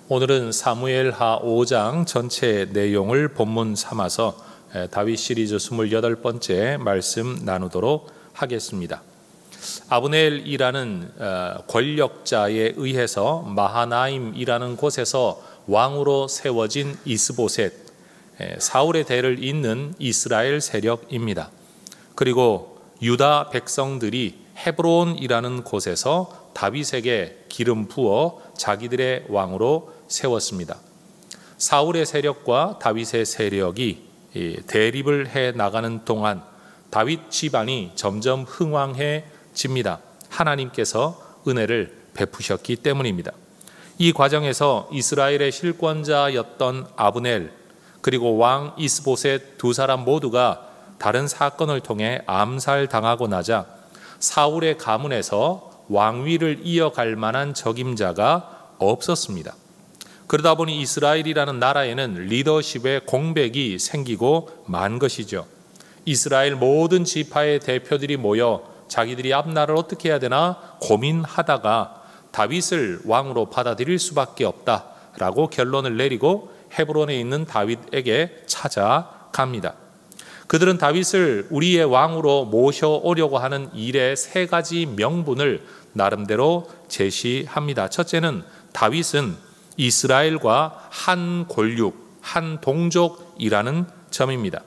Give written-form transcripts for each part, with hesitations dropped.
오늘은 사무엘하 5장 전체 내용을 본문 삼아서 다윗 시리즈 28번째 말씀 나누도록 하겠습니다. 아브넬이라는 권력자에 의해서 마하나임이라는 곳에서 왕으로 세워진 이스보셋, 사울의 대를 잇는 이스라엘 세력입니다. 그리고 유다 백성들이 헤브론이라는 곳에서 다윗에게 기름 부어 자기들의 왕으로 세웠습니다. 사울의 세력과 다윗의 세력이 대립을 해 나가는 동안 다윗 집안이 점점 흥왕해집니다. 하나님께서 은혜를 베푸셨기 때문입니다. 이 과정에서 이스라엘의 실권자였던 아브넬 그리고 왕 이스보셋 두 사람 모두가 다른 사건을 통해 암살당하고 나자 사울의 가문에서 왕위를 이어갈 만한 적임자가 없었습니다. 그러다 보니 이스라엘이라는 나라에는 리더십의 공백이 생기고 만 것이죠. 이스라엘 모든 지파의 대표들이 모여 자기들이 앞날을 어떻게 해야 되나 고민하다가 다윗을 왕으로 받아들일 수밖에 없다라고 결론을 내리고 헤브론에 있는 다윗에게 찾아갑니다. 그들은 다윗을 우리의 왕으로 모셔오려고 하는 일의 세 가지 명분을 나름대로 제시합니다. 첫째는 다윗은 이스라엘과 한 골육, 한 동족이라는 점입니다.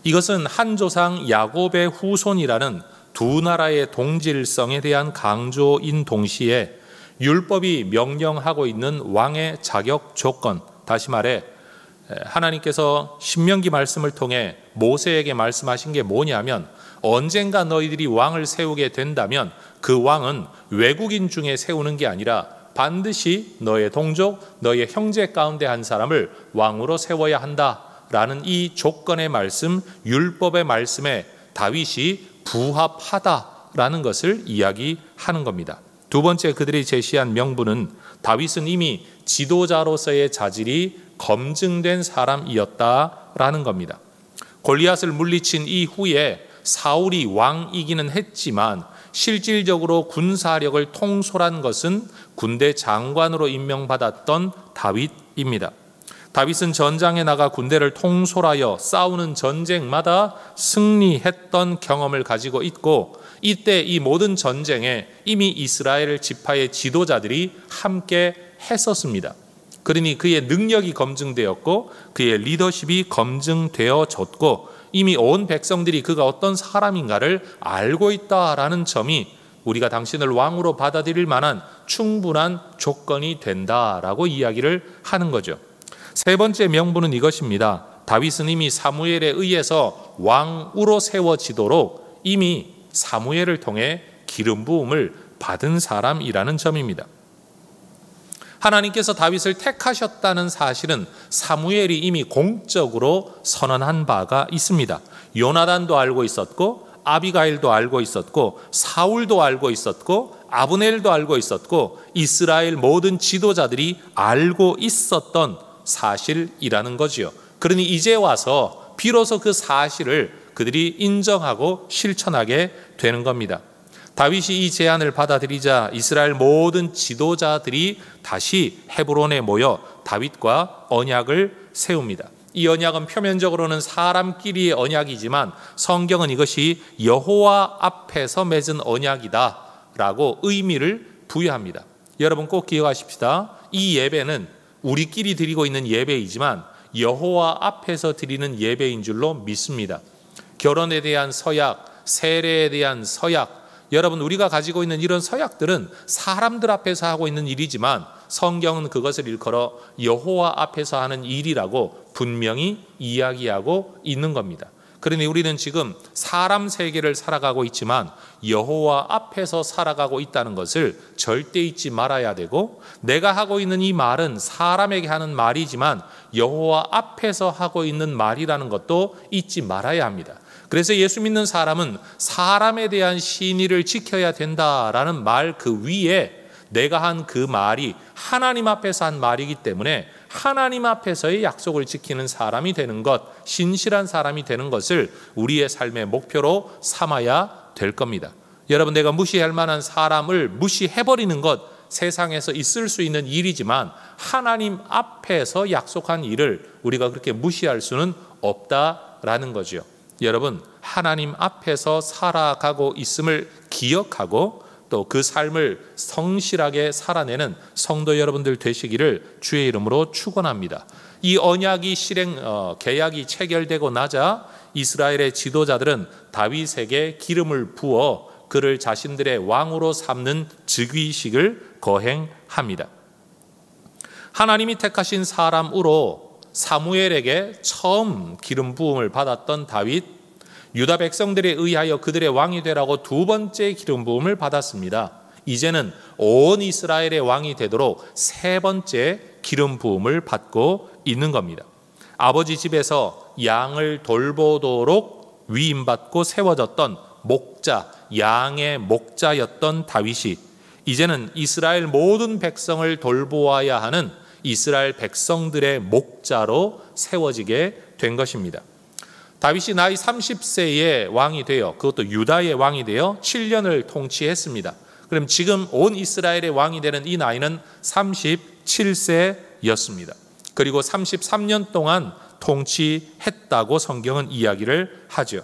이것은 한 조상 야곱의 후손이라는 두 나라의 동질성에 대한 강조인 동시에 율법이 명령하고 있는 왕의 자격 조건, 다시 말해 하나님께서 신명기 말씀을 통해 모세에게 말씀하신 게 뭐냐면 언젠가 너희들이 왕을 세우게 된다면 그 왕은 외국인 중에 세우는 게 아니라 반드시 너의 동족, 너의 형제 가운데 한 사람을 왕으로 세워야 한다라는 이 조건의 말씀, 율법의 말씀에 다윗이 부합하다라는 것을 이야기하는 겁니다. 두 번째 그들이 제시한 명분은 다윗은 이미 지도자로서의 자질이 검증된 사람이었다라는 겁니다. 골리앗을 물리친 이후에 사울이 왕이기는 했지만 실질적으로 군사력을 통솔한 것은 군대 장관으로 임명받았던 다윗입니다. 다윗은 전장에 나가 군대를 통솔하여 싸우는 전쟁마다 승리했던 경험을 가지고 있고 이때 이 모든 전쟁에 이미 이스라엘 지파의 지도자들이 함께 했었습니다. 그러니 그의 능력이 검증되었고 그의 리더십이 검증되어졌고 이미 온 백성들이 그가 어떤 사람인가를 알고 있다라는 점이 우리가 당신을 왕으로 받아들일 만한 충분한 조건이 된다라고 이야기를 하는 거죠. 세 번째 명분은 이것입니다. 다윗은 이미 사무엘에 의해서 왕으로 세워지도록 이미 사무엘을 통해 기름 부음을 받은 사람이라는 점입니다. 하나님께서 다윗을 택하셨다는 사실은 사무엘이 이미 공적으로 선언한 바가 있습니다. 요나단도 알고 있었고 아비가일도 알고 있었고 사울도 알고 있었고 아브넬도 알고 있었고 이스라엘 모든 지도자들이 알고 있었던 사실이라는 거지요. 그러니 이제 와서 비로소 그 사실을 그들이 인정하고 실천하게 되는 겁니다. 다윗이 이 제안을 받아들이자 이스라엘 모든 지도자들이 다시 헤브론에 모여 다윗과 언약을 세웁니다. 이 언약은 표면적으로는 사람끼리의 언약이지만 성경은 이것이 여호와 앞에서 맺은 언약이다 라고 의미를 부여합니다. 여러분 꼭 기억하십시다. 이 예배는 우리끼리 드리고 있는 예배이지만 여호와 앞에서 드리는 예배인 줄로 믿습니다. 결혼에 대한 서약, 세례에 대한 서약, 여러분 우리가 가지고 있는 이런 서약들은 사람들 앞에서 하고 있는 일이지만 성경은 그것을 일컬어 여호와 앞에서 하는 일이라고 분명히 이야기하고 있는 겁니다. 그러니 우리는 지금 사람 세계를 살아가고 있지만 여호와 앞에서 살아가고 있다는 것을 절대 잊지 말아야 되고 내가 하고 있는 이 말은 사람에게 하는 말이지만 여호와 앞에서 하고 있는 말이라는 것도 잊지 말아야 합니다. 그래서 예수 믿는 사람은 사람에 대한 신의를 지켜야 된다라는 말 그 위에 내가 한 그 말이 하나님 앞에서 한 말이기 때문에 하나님 앞에서의 약속을 지키는 사람이 되는 것, 신실한 사람이 되는 것을 우리의 삶의 목표로 삼아야 될 겁니다. 여러분, 내가 무시할 만한 사람을 무시해버리는 것, 세상에서 있을 수 있는 일이지만 하나님 앞에서 약속한 일을 우리가 그렇게 무시할 수는 없다라는 거죠. 여러분, 하나님 앞에서 살아가고 있음을 기억하고 또 그 삶을 성실하게 살아내는 성도 여러분들 되시기를 주의 이름으로 축원합니다. 이 언약이 계약이 체결되고 나자 이스라엘의 지도자들은 다윗에게 기름을 부어 그를 자신들의 왕으로 삼는 즉위식을 거행합니다. 하나님이 택하신 사람으로 사무엘에게 처음 기름 부음을 받았던 다윗, 유다 백성들에 의하여 그들의 왕이 되라고 두 번째 기름 부음을 받았습니다. 이제는 온 이스라엘의 왕이 되도록 세 번째 기름 부음을 받고 있는 겁니다. 아버지 집에서 양을 돌보도록 위임받고 세워졌던 목자, 양의 목자였던 다윗이 이제는 이스라엘 모든 백성을 돌보아야 하는 이스라엘 백성들의 목자로 세워지게 된 것입니다. 다윗이 나이 30세에 왕이 되어, 그것도 유다의 왕이 되어 7년을 통치했습니다. 그럼 지금 온 이스라엘의 왕이 되는 이 나이는 37세였습니다. 그리고 33년 동안 통치했다고 성경은 이야기를 하죠.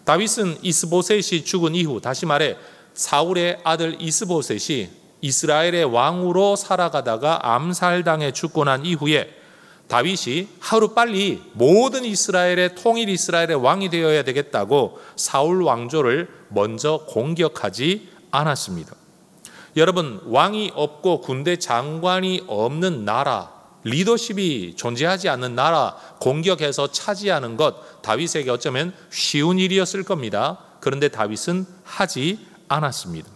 다윗은 이스보셋이 죽은 이후, 다시 말해 사울의 아들 이스보셋이 이스라엘의 왕으로 살아가다가 암살당해 죽고 난 이후에 다윗이 하루빨리 모든 이스라엘의 통일 이스라엘의 왕이 되어야 되겠다고 사울 왕조를 먼저 공격하지 않았습니다. 여러분, 왕이 없고 군대 장관이 없는 나라, 리더십이 존재하지 않는 나라 공격해서 차지하는 것, 다윗에게 어쩌면 쉬운 일이었을 겁니다. 그런데 다윗은 하지 않았습니다.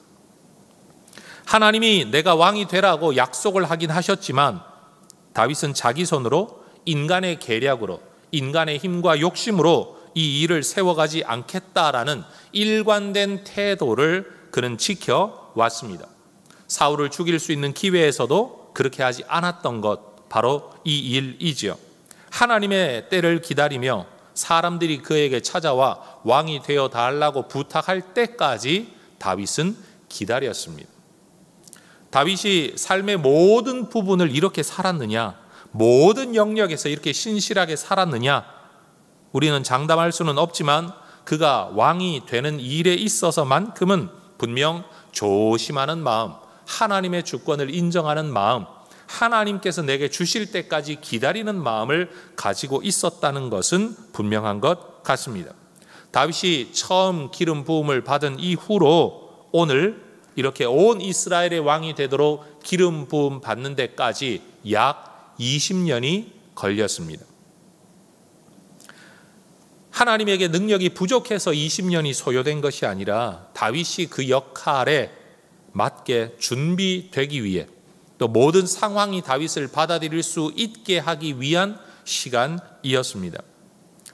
하나님이 내가 왕이 되라고 약속을 하긴 하셨지만 다윗은 자기 손으로 인간의 계략으로, 인간의 힘과 욕심으로 이 일을 세워가지 않겠다라는 일관된 태도를 그는 지켜왔습니다. 사울을 죽일 수 있는 기회에서도 그렇게 하지 않았던 것, 바로 이 일이지요. 하나님의 때를 기다리며 사람들이 그에게 찾아와 왕이 되어 달라고 부탁할 때까지 다윗은 기다렸습니다. 다윗이 삶의 모든 부분을 이렇게 살았느냐, 모든 영역에서 이렇게 신실하게 살았느냐, 우리는 장담할 수는 없지만 그가 왕이 되는 일에 있어서만큼은 분명 조심하는 마음, 하나님의 주권을 인정하는 마음, 하나님께서 내게 주실 때까지 기다리는 마음을 가지고 있었다는 것은 분명한 것 같습니다. 다윗이 처음 기름 부음을 받은 이후로 오늘 이렇게 온 이스라엘의 왕이 되도록 기름 부음 받는 데까지 약 20년이 걸렸습니다. 하나님에게 능력이 부족해서 20년이 소요된 것이 아니라 다윗이 그 역할에 맞게 준비되기 위해, 또 모든 상황이 다윗을 받아들일 수 있게 하기 위한 시간이었습니다.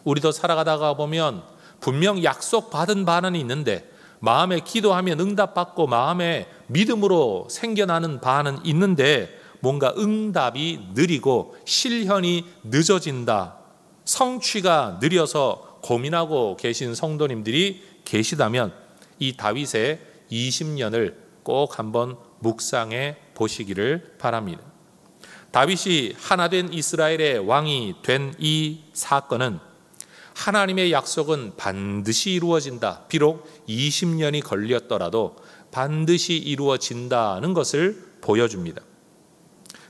우리도 살아가다가 보면 분명 약속받은 바는 있는데, 마음에 기도하면 응답받고 마음에 믿음으로 생겨나는 바는 있는데 뭔가 응답이 느리고 실현이 늦어진다, 성취가 느려서 고민하고 계신 성도님들이 계시다면 이 다윗의 20년을 꼭 한번 묵상해 보시기를 바랍니다. 다윗이 하나된 이스라엘의 왕이 된 이 사건은 하나님의 약속은 반드시 이루어진다, 비록 20년이 걸렸더라도 반드시 이루어진다는 것을 보여줍니다.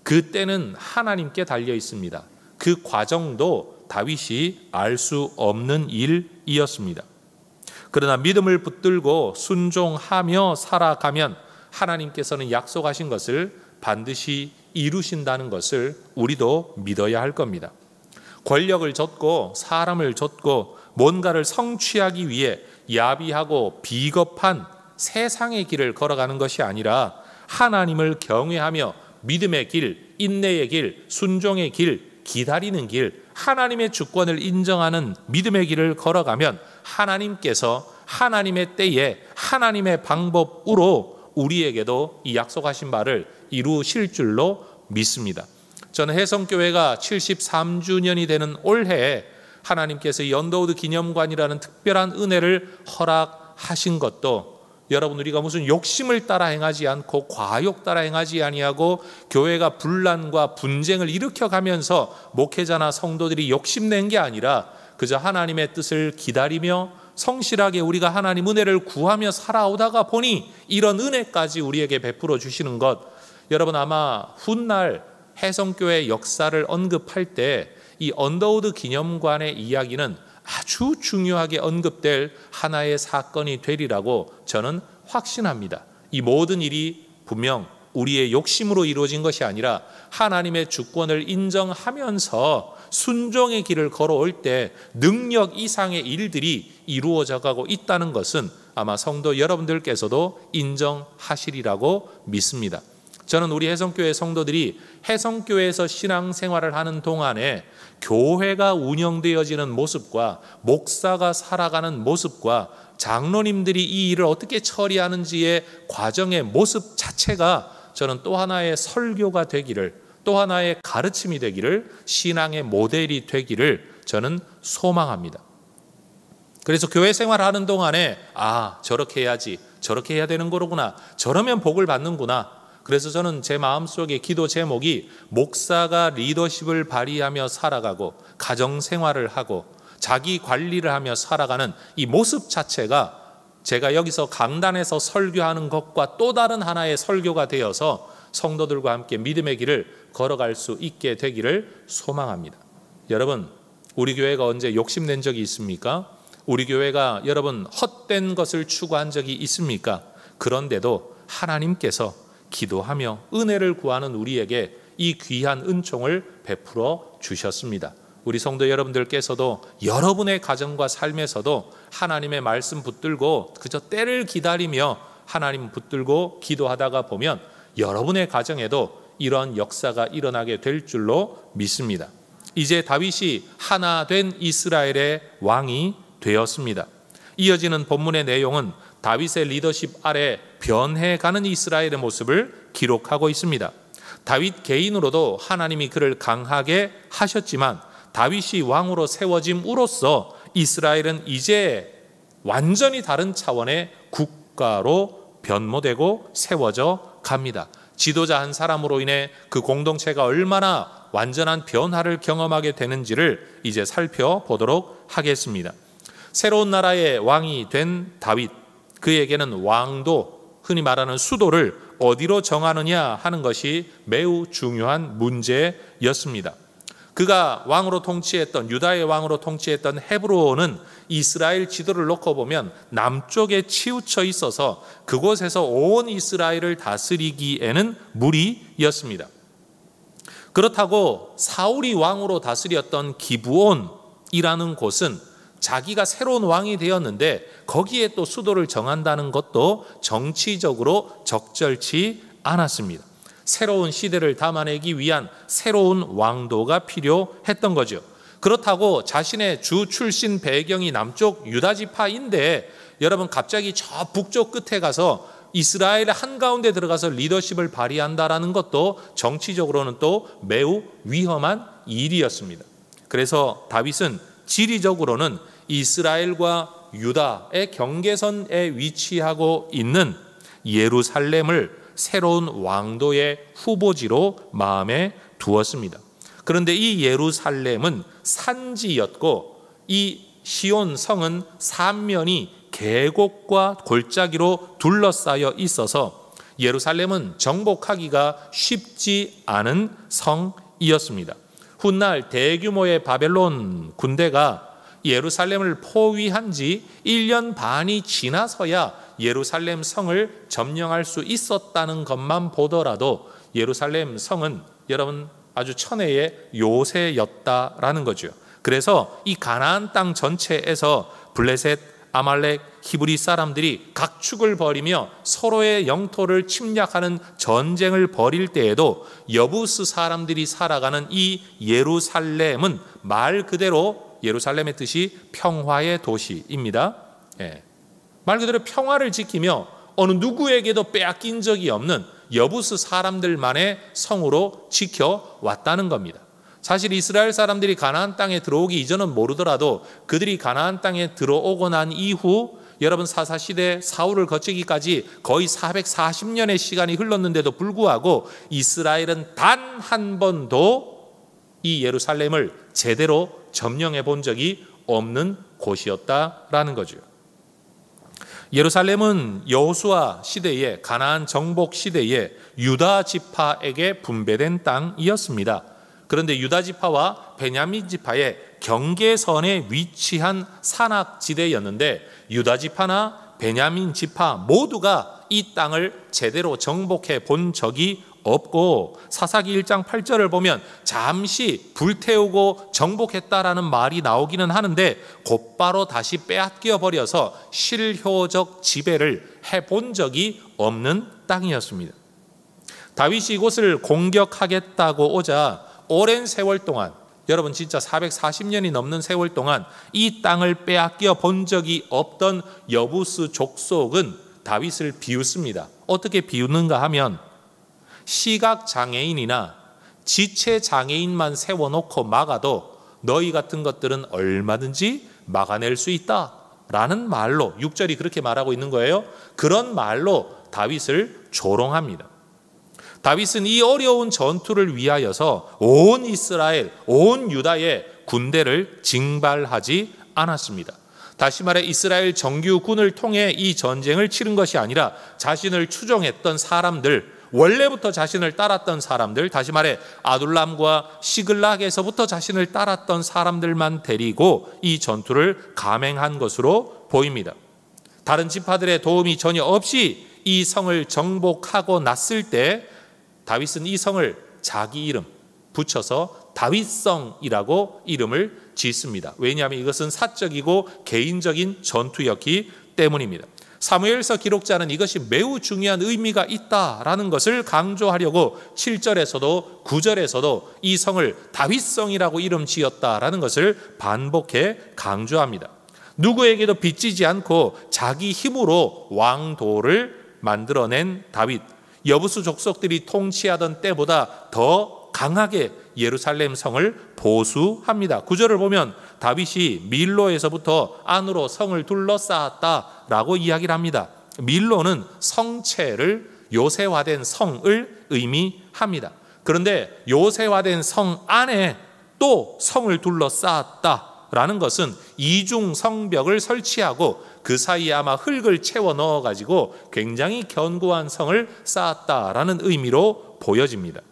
그 때는 하나님께 달려 있습니다. 그 과정도 다윗이 알 수 없는 일이었습니다. 그러나 믿음을 붙들고 순종하며 살아가면 하나님께서는 약속하신 것을 반드시 이루신다는 것을 우리도 믿어야 할 겁니다. 권력을 줬고 사람을 줬고 뭔가를 성취하기 위해 야비하고 비겁한 세상의 길을 걸어가는 것이 아니라 하나님을 경외하며 믿음의 길, 인내의 길, 순종의 길, 기다리는 길, 하나님의 주권을 인정하는 믿음의 길을 걸어가면 하나님께서 하나님의 때에 하나님의 방법으로 우리에게도 이 약속하신 바를 이루실 줄로 믿습니다. 저는 혜성교회가 73주년이 되는 올해에 하나님께서 이 언더우드 기념관이라는 특별한 은혜를 허락하신 것도 여러분, 우리가 무슨 욕심을 따라 행하지 않고 과욕 따라 행하지 아니하고 교회가 분란과 분쟁을 일으켜가면서 목회자나 성도들이 욕심낸 게 아니라 그저 하나님의 뜻을 기다리며 성실하게 우리가 하나님 은혜를 구하며 살아오다가 보니 이런 은혜까지 우리에게 베풀어 주시는 것. 여러분, 아마 훗날 해성교회 역사를 언급할 때 이 언더우드 기념관의 이야기는 아주 중요하게 언급될 하나의 사건이 되리라고 저는 확신합니다. 이 모든 일이 분명 우리의 욕심으로 이루어진 것이 아니라 하나님의 주권을 인정하면서 순종의 길을 걸어올 때 능력 이상의 일들이 이루어져 가고 있다는 것은 아마 성도 여러분들께서도 인정하시리라고 믿습니다. 저는 우리 해성교회 성도들이 해성교회에서 신앙생활을 하는 동안에 교회가 운영되어지는 모습과 목사가 살아가는 모습과 장로님들이 이 일을 어떻게 처리하는지의 과정의 모습 자체가 저는 또 하나의 설교가 되기를, 또 하나의 가르침이 되기를, 신앙의 모델이 되기를 저는 소망합니다. 그래서 교회 생활하는 동안에 저렇게 해야지, 저렇게 해야 되는 거로구나, 저러면 복을 받는구나. 그래서 저는 제 마음속에 기도 제목이 목사가 리더십을 발휘하며 살아가고 가정생활을 하고 자기 관리를 하며 살아가는 이 모습 자체가 제가 여기서 강단에서 설교하는 것과 또 다른 하나의 설교가 되어서 성도들과 함께 믿음의 길을 걸어갈 수 있게 되기를 소망합니다. 여러분, 우리 교회가 언제 욕심낸 적이 있습니까? 우리 교회가 여러분 헛된 것을 추구한 적이 있습니까? 그런데도 하나님께서 기도하며 은혜를 구하는 우리에게 이 귀한 은총을 베풀어 주셨습니다. 우리 성도 여러분들께서도 여러분의 가정과 삶에서도 하나님의 말씀 붙들고 그저 때를 기다리며 하나님 붙들고 기도하다가 보면 여러분의 가정에도 이런 역사가 일어나게 될 줄로 믿습니다. 이제 다윗이 하나 된 이스라엘의 왕이 되었습니다. 이어지는 본문의 내용은 다윗의 리더십 아래 변해가는 이스라엘의 모습을 기록하고 있습니다. 다윗 개인으로도 하나님이 그를 강하게 하셨지만 다윗이 왕으로 세워짐으로써 이스라엘은 이제 완전히 다른 차원의 국가로 변모되고 세워져 갑니다. 지도자 한 사람으로 인해 그 공동체가 얼마나 완전한 변화를 경험하게 되는지를 이제 살펴보도록 하겠습니다. 새로운 나라의 왕이 된 다윗, 그에게는 왕도, 흔히 말하는 수도를 어디로 정하느냐 하는 것이 매우 중요한 문제였습니다. 그가 왕으로 통치했던, 유다의 왕으로 통치했던 헤브론은 이스라엘 지도를 놓고 보면 남쪽에 치우쳐 있어서 그곳에서 온 이스라엘을 다스리기에는 무리였습니다. 그렇다고 사울이 왕으로 다스렸던 기브온이라는 곳은 자기가 새로운 왕이 되었는데 거기에 또 수도를 정한다는 것도 정치적으로 적절치 않았습니다. 새로운 시대를 담아내기 위한 새로운 왕도가 필요했던 거죠. 그렇다고 자신의 주 출신 배경이 남쪽 유다 지파인데 여러분 갑자기 저 북쪽 끝에 가서 이스라엘의 한가운데 들어가서 리더십을 발휘한다라는 것도 정치적으로는 또 매우 위험한 일이었습니다. 그래서 다윗은 지리적으로는 이스라엘과 유다의 경계선에 위치하고 있는 예루살렘을 새로운 왕도의 후보지로 마음에 두었습니다. 그런데 이 예루살렘은 산지였고 이 시온 성은 삼면이 계곡과 골짜기로 둘러싸여 있어서 예루살렘은 정복하기가 쉽지 않은 성이었습니다. 훗날 대규모의 바벨론 군대가 예루살렘을 포위한 지 1년 반이 지나서야 예루살렘 성을 점령할 수 있었다는 것만 보더라도 예루살렘 성은 여러분 아주 천혜의 요새였다라는 거죠. 그래서 이 가나안 땅 전체에서 블레셋, 아말렉, 히브리 사람들이 각축을 벌이며 서로의 영토를 침략하는 전쟁을 벌일 때에도 여부스 사람들이 살아가는 이 예루살렘은 말 그대로 예루살렘의 뜻이 평화의 도시입니다. 말 그대로 평화를 지키며 어느 누구에게도 빼앗긴 적이 없는 여부스 사람들만의 성으로 지켜왔다는 겁니다. 사실 이스라엘 사람들이 가나안 땅에 들어오기 이전은 모르더라도 그들이 가나안 땅에 들어오고 난 이후 여러분 사사시대 사울을 거치기까지 거의 440년의 시간이 흘렀는데도 불구하고 이스라엘은 단 한 번도 이 예루살렘을 제대로 점령해 본 적이 없는 곳이었다라는 거죠. 예루살렘은 여호수아 시대에 가나안 정복 시대에 유다 지파에게 분배된 땅이었습니다. 그런데 유다 지파와 베냐민 지파의 경계선에 위치한 산악지대였는데 유다 지파나 베냐민 지파 모두가 이 땅을 제대로 정복해 본 적이 없고 사사기 1장 8절을 보면 잠시 불태우고 정복했다라는 말이 나오기는 하는데 곧바로 다시 빼앗겨 버려서 실효적 지배를 해본 적이 없는 땅이었습니다. 다윗이 이곳을 공격하겠다고 오자 오랜 세월 동안, 여러분 진짜 440년이 넘는 세월 동안 이 땅을 빼앗겨 본 적이 없던 여부스 족속은 다윗을 비웃습니다. 어떻게 비웃는가 하면 시각장애인이나 지체장애인만 세워놓고 막아도 너희 같은 것들은 얼마든지 막아낼 수 있다라는 말로 6절이 그렇게 말하고 있는 거예요. 그런 말로 다윗을 조롱합니다. 다윗은 이 어려운 전투를 위하여서 온 이스라엘, 온 유다의 군대를 징발하지 않았습니다. 다시 말해 이스라엘 정규군을 통해 이 전쟁을 치른 것이 아니라 자신을 추종했던 사람들, 원래부터 자신을 따랐던 사람들, 다시 말해 아둘람과 시글락에서부터 자신을 따랐던 사람들만 데리고 이 전투를 감행한 것으로 보입니다. 다른 지파들의 도움이 전혀 없이 이 성을 정복하고 났을 때 다윗은 이 성을 자기 이름 붙여서 다윗성이라고 이름을 짓습니다. 왜냐하면 이것은 사적이고 개인적인 전투였기 때문입니다. 사무엘서 기록자는 이것이 매우 중요한 의미가 있다라는 것을 강조하려고 7절에서도 9절에서도 이 성을 다윗성이라고 이름 지었다라는 것을 반복해 강조합니다. 누구에게도 빚지지 않고 자기 힘으로 왕도를 만들어낸 다윗, 여부수 족속들이 통치하던 때보다 더 강하게 예루살렘 성을 보수합니다. 9절을 보면 다윗이 밀로에서부터 안으로 성을 둘러싸았다라고 이야기를 합니다. 밀로는 성체를 요새화된 성을 의미합니다. 그런데 요새화된 성 안에 또 성을 둘러싸았다라는 것은 이중 성벽을 설치하고 그 사이에 아마 흙을 채워 넣어가지고 굉장히 견고한 성을 쌓았다라는 의미로 보여집니다.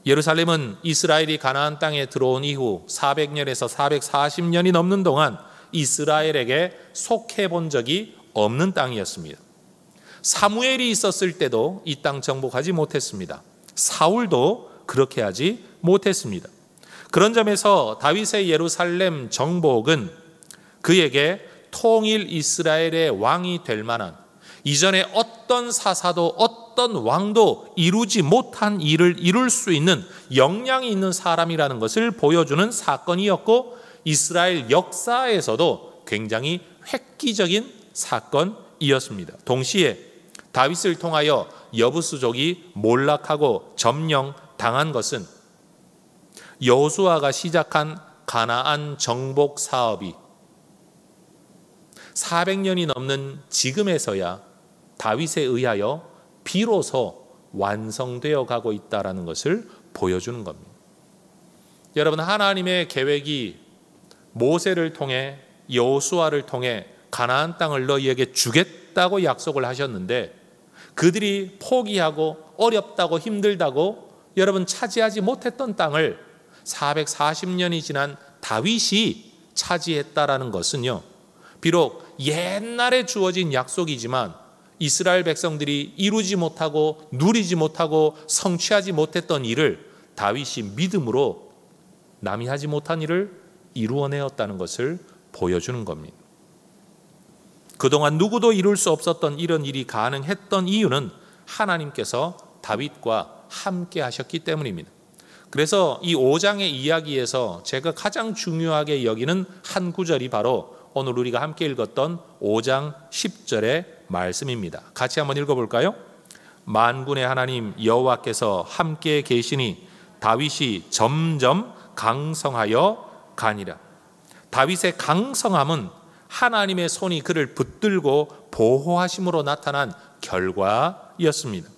예루살렘은 이스라엘이 가나안 땅에 들어온 이후 400년에서 440년이 넘는 동안 이스라엘에게 속해 본 적이 없는 땅이었습니다. 사무엘이 있었을 때도 이 땅 정복하지 못했습니다. 사울도 그렇게 하지 못했습니다. 그런 점에서 다윗의 예루살렘 정복은 그에게 통일 이스라엘의 왕이 될 만한, 이전에 어떤 사사도 어떤 왕도 이루지 못한 일을 이룰 수 있는 역량이 있는 사람이라는 것을 보여주는 사건이었고, 이스라엘 역사에서도 굉장히 획기적인 사건이었습니다. 동시에 다윗을 통하여 여부수족이 몰락하고 점령당한 것은 여호수아가 시작한 가나안 정복 사업이 400년이 넘는 지금에서야 다윗에 의하여 비로소 완성되어 가고 있다는 것을 보여주는 겁니다. 여러분, 하나님의 계획이 모세를 통해 여호수아를 통해 가나안 땅을 너희에게 주겠다고 약속을 하셨는데, 그들이 포기하고 어렵다고 힘들다고 여러분 차지하지 못했던 땅을 440년이 지난 다윗이 차지했다라는 것은요, 비록 옛날에 주어진 약속이지만 이스라엘 백성들이 이루지 못하고 누리지 못하고 성취하지 못했던 일을 다윗이 믿음으로 남이 하지 못한 일을 이루어내었다는 것을 보여주는 겁니다. 그동안 누구도 이룰 수 없었던 이런 일이 가능했던 이유는 하나님께서 다윗과 함께 하셨기 때문입니다. 그래서 이 5장의 이야기에서 제가 가장 중요하게 여기는 한 구절이 바로 오늘 우리가 함께 읽었던 5장 10절의 말씀입니다. 같이 한번 읽어볼까요? 만군의 하나님 여호와께서 함께 계시니 다윗이 점점 강성하여 가니라. 다윗의 강성함은 하나님의 손이 그를 붙들고 보호하심으로 나타난 결과였습니다.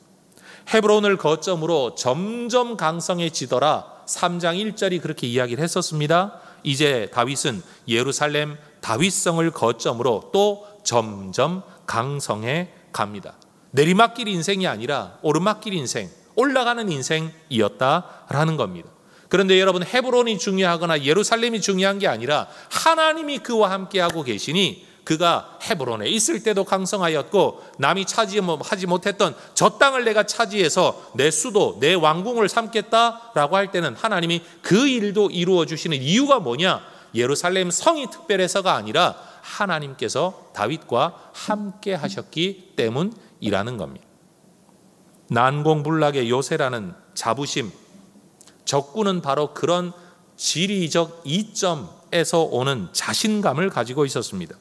헤브론을 거점으로 점점 강성해지더라. 3장 1절이 그렇게 이야기를 했었습니다. 이제 다윗은 예루살렘 다윗성을 거점으로 또 점점 강성해 갑니다. 내리막길 인생이 아니라 오르막길 인생, 올라가는 인생이었다라는 겁니다. 그런데 여러분, 헤브론이 중요하거나 예루살렘이 중요한 게 아니라 하나님이 그와 함께하고 계시니 그가 헤브론에 있을 때도 강성하였고, 남이 차지하지 못했던 저 땅을 내가 차지해서 내 수도, 내 왕궁을 삼겠다라고 할 때는 하나님이 그 일도 이루어 주시는 이유가 뭐냐? 예루살렘 성이 특별해서가 아니라 하나님께서 다윗과 함께 하셨기 때문이라는 겁니다. 난공불락의 요새라는 자부심, 적군은 바로 그런 지리적 이점에서 오는 자신감을 가지고 있었습니다.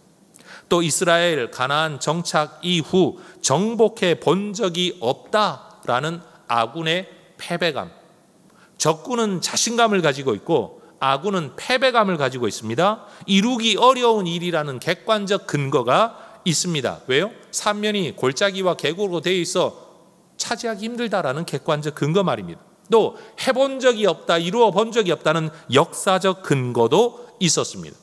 또 이스라엘 가나안 정착 이후 정복해 본 적이 없다라는 아군의 패배감. 적군은 자신감을 가지고 있고 아군은 패배감을 가지고 있습니다. 이루기 어려운 일이라는 객관적 근거가 있습니다. 왜요? 삼면이 골짜기와 계곡으로 되어 있어 차지하기 힘들다라는 객관적 근거 말입니다. 또 해본 적이 없다, 이루어 본 적이 없다는 역사적 근거도 있었습니다.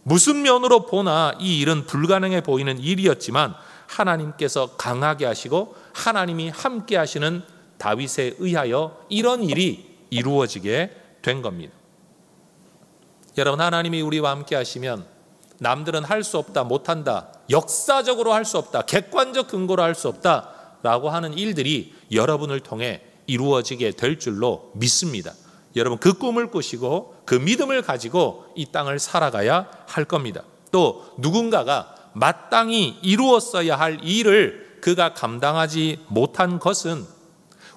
무슨 면으로 보나 이 일은 불가능해 보이는 일이었지만 하나님께서 강하게 하시고 하나님이 함께 하시는 다윗에 의하여 이런 일이 이루어지게 된 겁니다. 여러분, 하나님이 우리와 함께 하시면 남들은 할 수 없다, 못한다, 역사적으로 할 수 없다, 객관적 근거로 할 수 없다라고 하는 일들이 여러분을 통해 이루어지게 될 줄로 믿습니다. 여러분, 그 꿈을 꾸시고 그 믿음을 가지고 이 땅을 살아가야 할 겁니다. 또 누군가가 마땅히 이루었어야 할 일을 그가 감당하지 못한 것은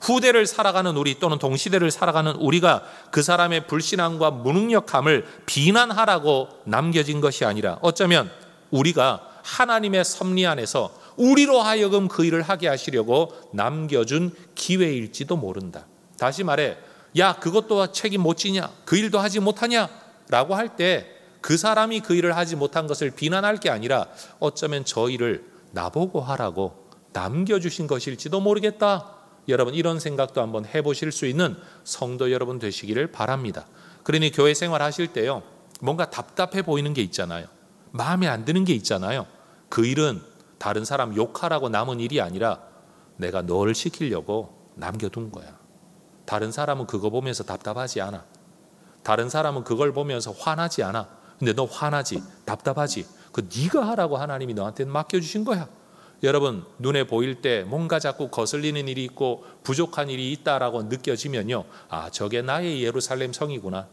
후대를 살아가는 우리 또는 동시대를 살아가는 우리가 그 사람의 불신앙과 무능력함을 비난하라고 남겨진 것이 아니라 어쩌면 우리가 하나님의 섭리 안에서 우리로 하여금 그 일을 하게 하시려고 남겨준 기회일지도 모른다. 다시 말해, 야, 그것도 책임 못 지냐, 그 일도 하지 못하냐 라고 할 때 그 사람이 그 일을 하지 못한 것을 비난할 게 아니라 어쩌면 저 일을 나보고 하라고 남겨주신 것일지도 모르겠다. 여러분, 이런 생각도 한번 해보실 수 있는 성도 여러분 되시기를 바랍니다. 그러니 교회 생활 하실 때요, 뭔가 답답해 보이는 게 있잖아요. 마음에 안 드는 게 있잖아요. 그 일은 다른 사람 욕하라고 남은 일이 아니라 내가 너를 시키려고 남겨둔 거야. 다른 사람은 그거 보면서 답답하지 않아. 다른 사람은 그걸 보면서 화나지 않아. 근데 너 화나지, 답답하지. 그 네가 하라고 하나님이 너한테 맡겨주신 거야. 여러분, 눈에 보일 때 뭔가 자꾸 거슬리는 일이 있고 부족한 일이 있다라고 느껴지면요, 아, 저게 나의 예루살렘 성이구나.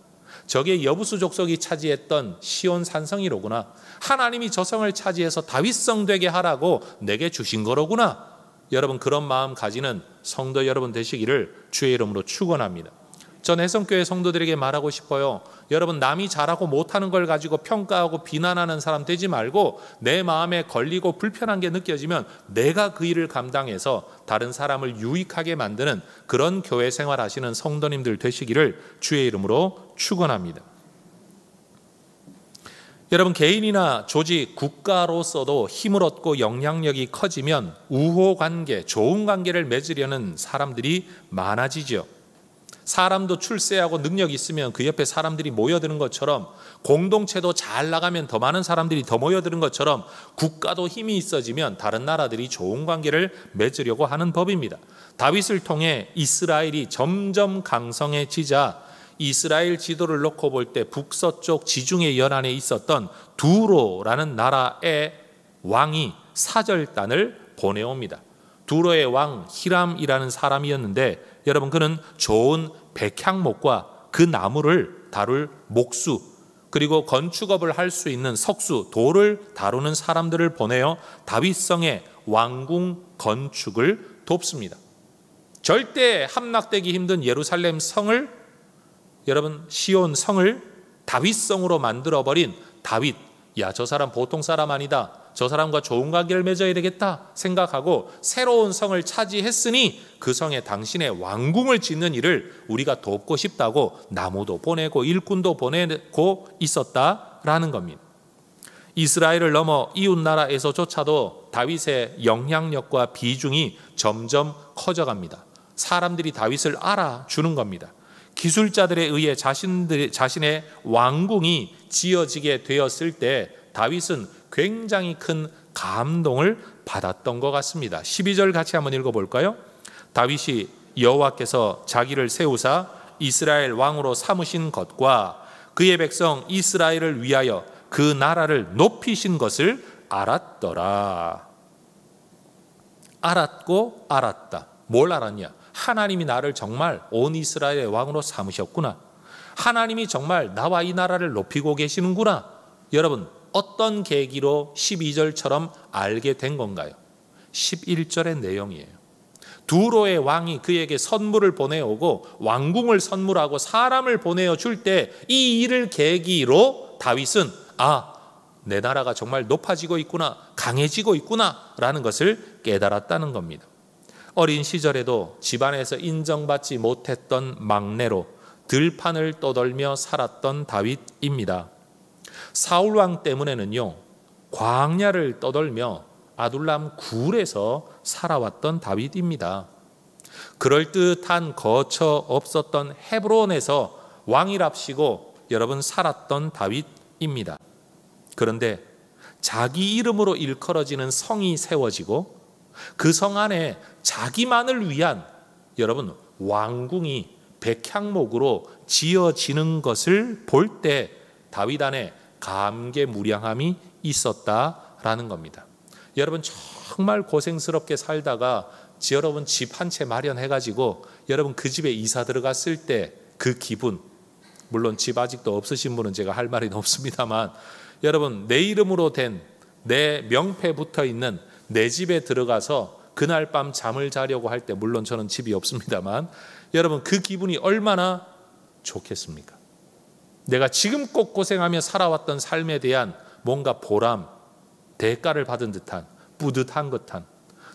저게 여부수 족속이 차지했던 시온 산성이로구나. 하나님이 저 성을 차지해서 다윗성 되게 하라고 내게 주신 거로구나. 여러분, 그런 마음 가지는 성도 여러분 되시기를 주의 이름으로 축원합니다. 전 해성교회 성도들에게 말하고 싶어요. 여러분, 남이 잘하고 못하는 걸 가지고 평가하고 비난하는 사람 되지 말고 내 마음에 걸리고 불편한 게 느껴지면 내가 그 일을 감당해서 다른 사람을 유익하게 만드는 그런 교회 생활하시는 성도님들 되시기를 주의 이름으로 축원합니다. 여러분, 개인이나 조직, 국가로서도 힘을 얻고 영향력이 커지면 우호 관계, 좋은 관계를 맺으려는 사람들이 많아지죠. 사람도 출세하고 능력이 있으면 그 옆에 사람들이 모여드는 것처럼, 공동체도 잘 나가면 더 많은 사람들이 더 모여드는 것처럼, 국가도 힘이 있어지면 다른 나라들이 좋은 관계를 맺으려고 하는 법입니다. 다윗을 통해 이스라엘이 점점 강성해지자 이스라엘 지도를 놓고 볼 때 북서쪽 지중해 연안에 있었던 두로라는 나라의 왕이 사절단을 보내옵니다. 두로의 왕 히람이라는 사람이었는데, 여러분, 그는 좋은 백향목과 그 나무를 다룰 목수, 그리고 건축업을 할 수 있는 석수, 돌을 다루는 사람들을 보내어 다윗성의 왕궁 건축을 돕습니다. 절대 함락되기 힘든 예루살렘 성을, 여러분, 시온 성을 다윗성으로 만들어버린 다윗, 야, 저 사람 보통 사람 아니다, 저 사람과 좋은 관계를 맺어야 되겠다 생각하고 새로운 성을 차지했으니 그 성에 당신의 왕궁을 짓는 일을 우리가 돕고 싶다고 나무도 보내고 일꾼도 보내고 있었다라는 겁니다. 이스라엘을 넘어 이웃 나라에서조차도 다윗의 영향력과 비중이 점점 커져갑니다. 사람들이 다윗을 알아주는 겁니다. 기술자들에 의해 자신의 왕궁이 지어지게 되었을 때 다윗은 굉장히 큰 감동을 받았던 것 같습니다. 12절 같이 한번 읽어볼까요? 다윗이 여호와께서 자기를 세우사 이스라엘 왕으로 삼으신 것과 그의 백성 이스라엘을 위하여 그 나라를 높이신 것을 알았더라. 알았고 알았다. 뭘 알았냐? 하나님이 나를 정말 온 이스라엘의 왕으로 삼으셨구나. 하나님이 정말 나와 이 나라를 높이고 계시는구나. 여러분, 어떤 계기로 12절처럼 알게 된 건가요? 11절의 내용이에요. 두로의 왕이 그에게 선물을 보내오고 왕궁을 선물하고 사람을 보내어 줄 때 이 일을 계기로 다윗은 내 나라가 정말 높아지고 있구나, 강해지고 있구나 라는 것을 깨달았다는 겁니다. 어린 시절에도 집안에서 인정받지 못했던 막내로 들판을 떠돌며 살았던 다윗입니다. 사울 왕 때문에는요, 광야를 떠돌며 아둘람 굴에서 살아왔던 다윗입니다. 그럴듯한 거처 없었던 헤브론에서 왕이랍시고 여러분 살았던 다윗입니다. 그런데 자기 이름으로 일컬어지는 성이 세워지고 그 성 안에 자기만을 위한 여러분 왕궁이 백향목으로 지어지는 것을 볼 때 다윗 안에 감개무량함이 있었다라는 겁니다. 여러분 정말 고생스럽게 살다가 여러분 집 한 채 마련해가지고 여러분 그 집에 이사 들어갔을 때 그 기분, 물론 집 아직도 없으신 분은 제가 할 말이 없습니다만 여러분 내 이름으로 된 내 명패 붙어 있는 내 집에 들어가서 그날 밤 잠을 자려고 할 때, 물론 저는 집이 없습니다만 여러분 그 기분이 얼마나 좋겠습니까? 내가 지금껏 고생하며 살아왔던 삶에 대한 뭔가 보람, 대가를 받은 듯한 뿌듯한 것한,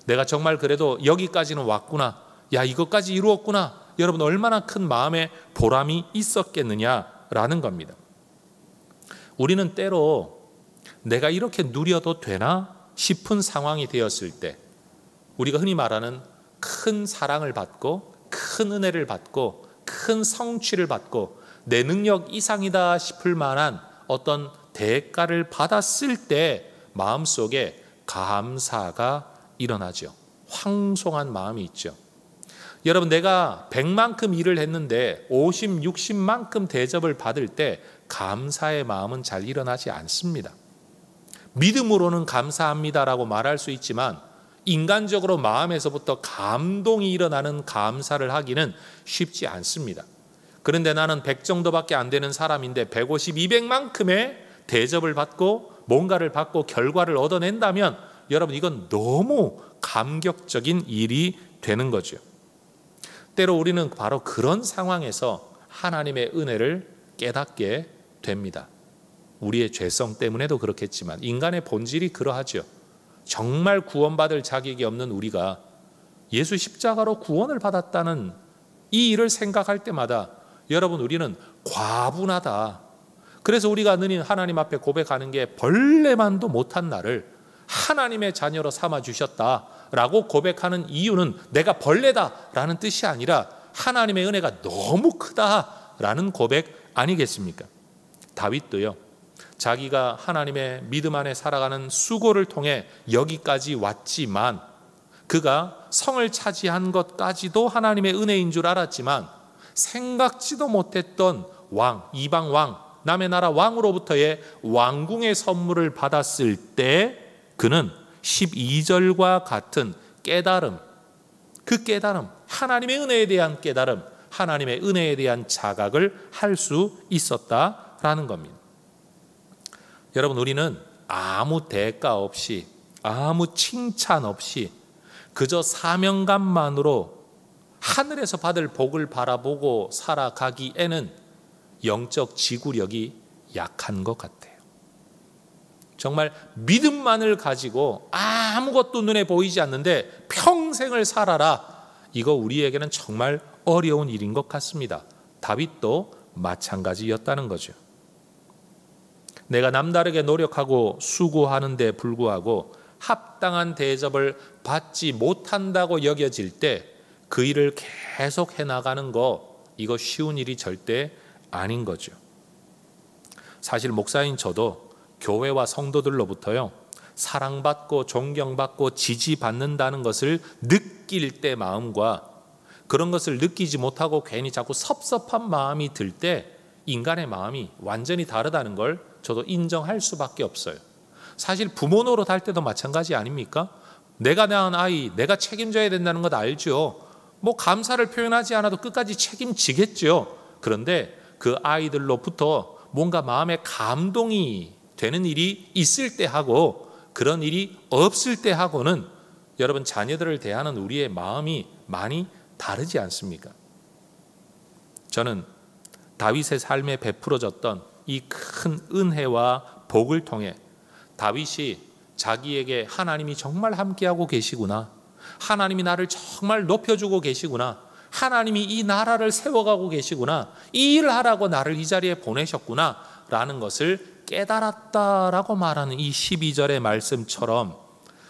내가 정말 그래도 여기까지는 왔구나, 야 이것까지 이루었구나, 여러분 얼마나 큰 마음의 보람이 있었겠느냐라는 겁니다. 우리는 때로 내가 이렇게 누려도 되나 싶은 상황이 되었을 때 우리가 흔히 말하는 큰 사랑을 받고 큰 은혜를 받고 큰 성취를 받고 내 능력 이상이다 싶을 만한 어떤 대가를 받았을 때 마음속에 감사가 일어나죠. 황송한 마음이 있죠. 여러분 내가 100만큼 일을 했는데 50, 60만큼 대접을 받을 때 감사의 마음은 잘 일어나지 않습니다. 믿음으로는 감사합니다라고 말할 수 있지만 인간적으로 마음에서부터 감동이 일어나는 감사를 하기는 쉽지 않습니다. 그런데 나는 100 정도밖에 안 되는 사람인데 150, 200만큼의 대접을 받고 뭔가를 받고 결과를 얻어낸다면 여러분 이건 너무 감격적인 일이 되는 거죠. 때로 우리는 바로 그런 상황에서 하나님의 은혜를 깨닫게 됩니다. 우리의 죄성 때문에도 그렇겠지만 인간의 본질이 그러하죠. 정말 구원받을 자격이 없는 우리가 예수 십자가로 구원을 받았다는 이 일을 생각할 때마다 여러분 우리는 과분하다. 그래서 우리가 늘 하나님 앞에 고백하는 게 벌레만도 못한 나를 하나님의 자녀로 삼아주셨다라고 고백하는 이유는 내가 벌레다라는 뜻이 아니라 하나님의 은혜가 너무 크다라는 고백 아니겠습니까? 다윗도요, 자기가 하나님의 믿음 안에 살아가는 수고를 통해 여기까지 왔지만 그가 성을 차지한 것까지도 하나님의 은혜인 줄 알았지만 생각지도 못했던 왕, 이방 왕, 남의 나라 왕으로부터의 왕궁의 선물을 받았을 때 그는 12절과 같은 깨달음, 그 깨달음, 하나님의 은혜에 대한 깨달음, 하나님의 은혜에 대한 자각을 할 수 있었다라는 겁니다. 여러분 우리는 아무 대가 없이 아무 칭찬 없이 그저 사명감만으로 하늘에서 받을 복을 바라보고 살아가기에는 영적 지구력이 약한 것 같아요. 정말 믿음만을 가지고 아무것도 눈에 보이지 않는데 평생을 살아라, 이거 우리에게는 정말 어려운 일인 것 같습니다. 다윗도 마찬가지였다는 거죠. 내가 남다르게 노력하고 수고하는 데 불구하고 합당한 대접을 받지 못한다고 여겨질 때 그 일을 계속 해나가는 거, 이거 쉬운 일이 절대 아닌 거죠. 사실 목사인 저도 교회와 성도들로부터요, 사랑받고 존경받고 지지받는다는 것을 느낄 때 마음과 그런 것을 느끼지 못하고 괜히 자꾸 섭섭한 마음이 들 때 인간의 마음이 완전히 다르다는 걸 저도 인정할 수밖에 없어요. 사실 부모 노릇할 때도 마찬가지 아닙니까? 내가 낳은 아이 내가 책임져야 된다는 것 알죠. 뭐 감사를 표현하지 않아도 끝까지 책임지겠죠. 그런데 그 아이들로부터 뭔가 마음에 감동이 되는 일이 있을 때 하고 그런 일이 없을 때 하고는 여러분 자녀들을 대하는 우리의 마음이 많이 다르지 않습니까? 저는 다윗의 삶에 베풀어졌던 이 큰 은혜와 복을 통해 다윗이 자기에게 하나님이 정말 함께하고 계시구나, 하나님이 나를 정말 높여주고 계시구나, 하나님이 이 나라를 세워가고 계시구나, 이 일을 하라고 나를 이 자리에 보내셨구나 라는 것을 깨달았다라고 말하는 이 12절의 말씀처럼